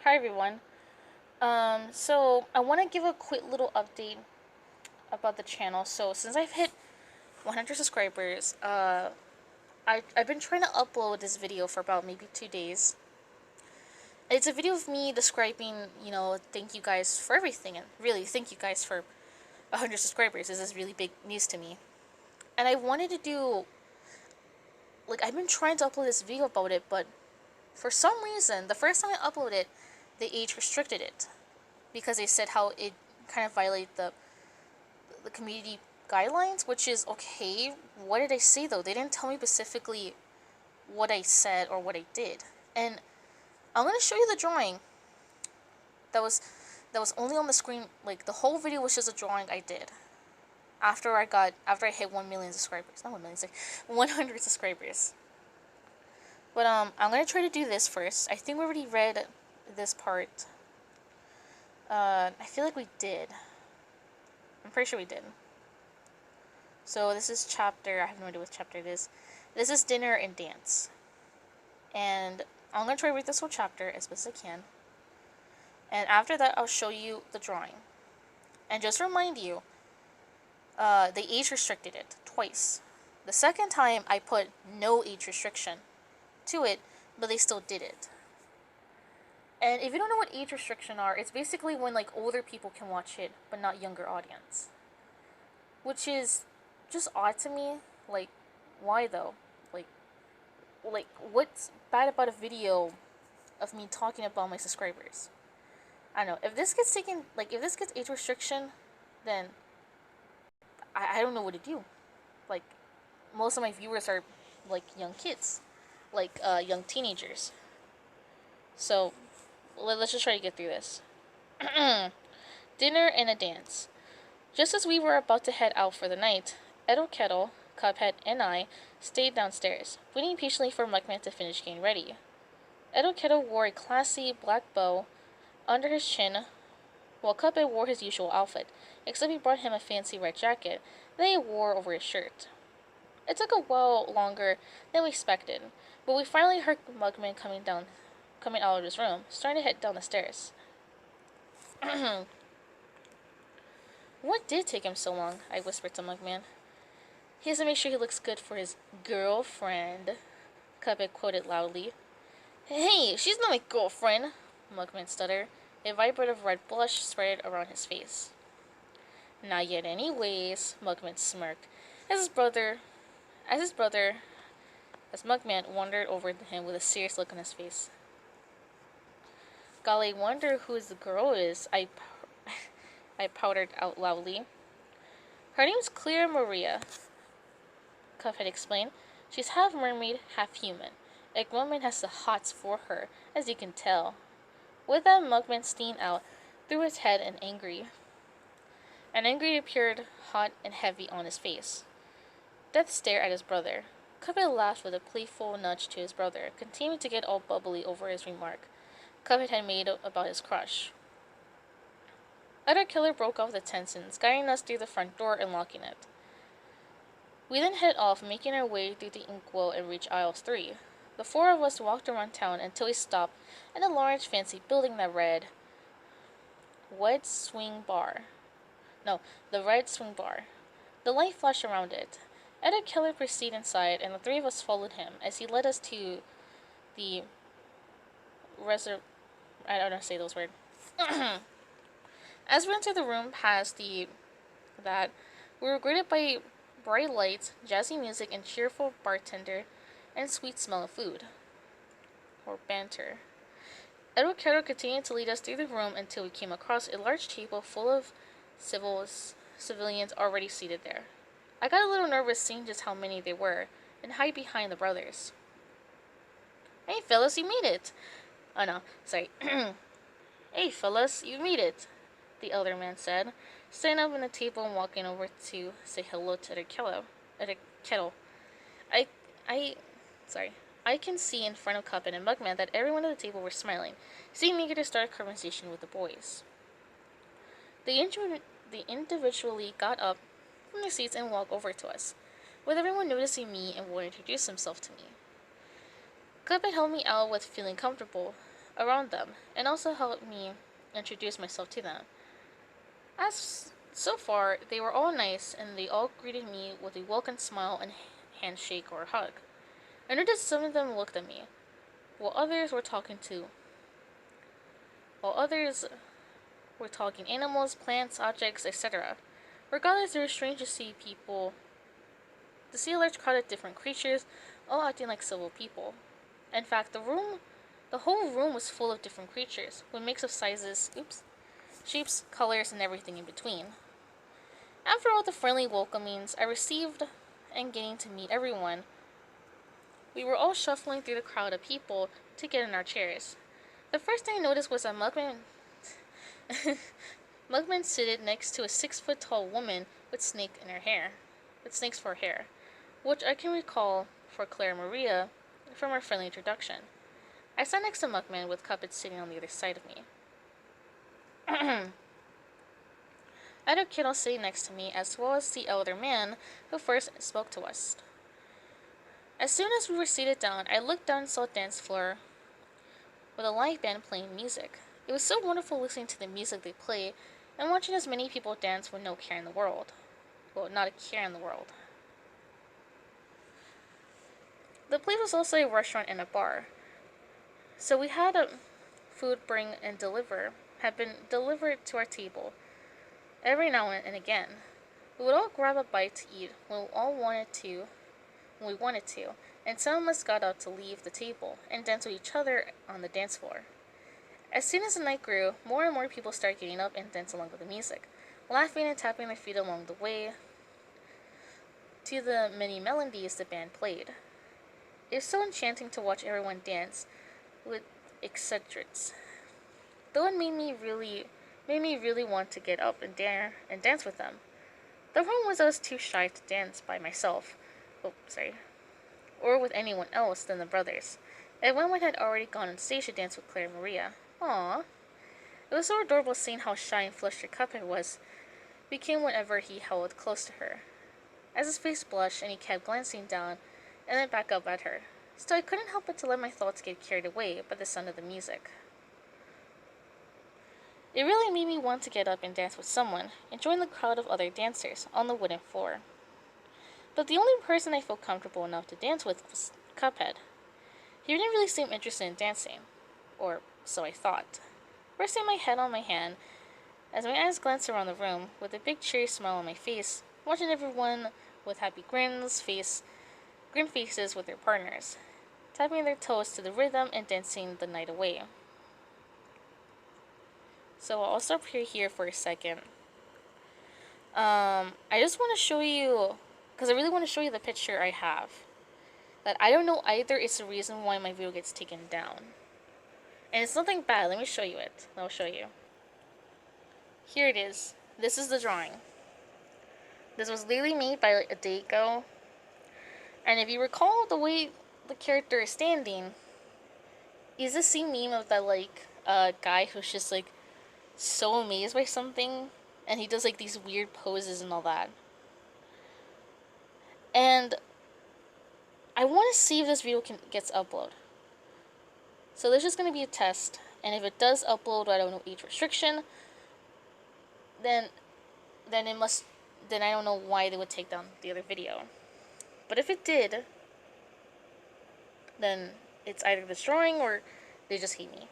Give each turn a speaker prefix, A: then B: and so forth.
A: Hi everyone. So I want to give a quick little update about the channel. So since I've hit 100 subscribers, I've been trying to upload this video for about maybe 2 days. It's a video of me describing, thank you guys for everything, and really thank you guys for 100 subscribers. This is really big news to me, and I wanted to do I've been trying to upload this video about it, but for some reason, the first time I uploaded it, they age restricted it because they said how it kind of violated the community guidelines, which is okay. What did I say though? They didn't tell me specifically what I said or what I did. And I'm gonna show you the drawing that was that was only on the screen. Like the whole video was just a drawing I did after I hit 1 million subscribers. Not 1 million, like 100 subscribers. But I'm gonna try to do this first. I think we already read this part. I feel like we did. I'm pretty sure we did. So this is chapter, I have no idea what chapter it is. This is dinner and dance. And I'm going to try to read this whole chapter as best as I can. And after that, I'll show you the drawing. And just remind you, they age restricted it twice. The second time, I put no age restriction to it, but they still did it. And if you don't know what age restriction are, it's basically when older people can watch it, but not younger audience. Which is just odd to me. Why though? What's bad about a video of me talking about my subscribers? I don't know. If this gets taken, if this gets age restriction, then I don't know what to do. Like, most of my viewers are young kids, young teenagers. So let's just try to get through this. Dinner and a dance. Just as we were about to head out for the night, Edo Kettle, Cuphead, and I stayed downstairs, waiting patiently for Mugman to finish getting ready. Edo Kettle wore a classy black bow under his chin, while Cuphead wore his usual outfit, except he brought him a fancy red jacket that he wore over his shirt. It took a while longer than we expected, but we finally heard Mugman coming out of his room, starting to head down the stairs. What did take him so long? I whispered to Mugman. He has to make sure he looks good for his girlfriend, Cuphead quoted loudly. Hey, she's not my girlfriend, Mugman stuttered. A vibrant of red blush spread around his face. Not yet anyways, Mugman smirked, as Mugman wandered over to him with a serious look on his face. Golly, wonder who the girl is, I pouted out loudly. Her name's Clear Maria, Cuphead explained. She's half mermaid, half human. Mugman has the hots for her, as you can tell. With that, Mugman steamed out through his head and angry. An angry appeared hot and heavy on his face. Death stared at his brother. Cuphead laughed with a playful nudge to his brother, continuing to get all bubbly over his remark Cuphead had made about his crush. Utter Killer broke off the tensions, guiding us through the front door and locking it. We then headed off, making our way through the inkwell and reached aisle 3. The four of us walked around town until we stopped at a large fancy building that read Red Swing Bar. No, the Red Swing Bar. The light flashed around it. Ed Keller proceeded inside, and the three of us followed him as he led us to the I don't know how to say those words. As we entered the room past we were greeted by bright lights, jazzy music, and cheerful bartender, and sweet smell of food. Or banter. Edward Carroll continued to lead us through the room until we came across a large table full of civilians already seated there. I got a little nervous seeing just how many there were, and hide behind the brothers. Hey fellas, you made it! Oh no, sorry. Hey fellas, you made it! The elder man said, standing up on the table and walking over to say hello to the kettle. I can see in front of Cuphead and Mugman that everyone at the table were smiling, seeming eager to start a conversation with the boys. They individually got up from their seats and walked over to us, with everyone noticing me and wanting to introduce himself to me. Cuphead helped me out with feeling comfortable, around them and also helped me introduce myself to them. As so far, they were all nice and they all greeted me with a welcome smile and handshake or hug. I noticed some of them looked at me, while others were talking to, while others were talking animals, plants, objects, etc. Regardless, it was strange to see a large crowd of different creatures, all acting like civil people. In fact, the whole room was full of different creatures, with a mix of sizes, shapes, colors, and everything in between. After all the friendly welcomings I received and getting to meet everyone, we were all shuffling through the crowd of people to get in our chairs. The first thing I noticed was that Mugman seated next to a 6 foot tall woman with snakes for hair, which I can recall for Claire Maria from our friendly introduction. I sat next to Mugman with Cuphead sitting on the other side of me. I had a kiddo sitting next to me as well as the elder man who first spoke to us. As soon as we were seated down, I looked down and saw a dance floor with a live band playing music. It was so wonderful listening to the music they played and watching as many people dance with no care in the world. Well, not a care in the world. The place was also a restaurant and a bar. So we had a food had been delivered to our table every now and again. We would all grab a bite to eat when we wanted to, and some of us got up to leave the table and dance with each other on the dance floor. As soon as the night grew, more and more people started getting up and dance along with the music, laughing and tapping their feet along the way to the many melodies the band played. It was so enchanting to watch everyone dance with eccentrics. Though it made me really want to get up and dance with them. The problem was I was too shy to dance by myself. Or with anyone else than the brothers. Everyone had already gone on stage to dance with Claire Maria. Aww. It was so adorable seeing how shy and flustered Cuphead became whenever he held close to her. As his face blushed and he kept glancing down and then back up at her. Still, I couldn't help but to let my thoughts get carried away by the sound of the music. It really made me want to get up and dance with someone and join the crowd of other dancers on the wooden floor. But the only person I felt comfortable enough to dance with was Cuphead. He didn't really seem interested in dancing, or so I thought. Resting my head on my hand, as my eyes glanced around the room with a big cheery smile on my face, watching everyone with happy grin faces with their partners, tapping their toes to the rhythm and dancing the night away. So I'll stop here for a second. I just want to show you, because I really want to show you the picture I have. That I don't know either is the reason why my video gets taken down. And it's nothing bad. Let me show you it. I'll show you. Here it is. This is the drawing. This was literally made by a day ago. And if you recall the way the character is standing, is the same meme of that guy who's just so amazed by something and he does these weird poses and all that. And I want to see if this video gets uploaded. So there's just going to be a test, and if it does upload, I don't know, age restriction, then I don't know why they would take down the other video. But if it did, then it's either this drawing or they just hate me.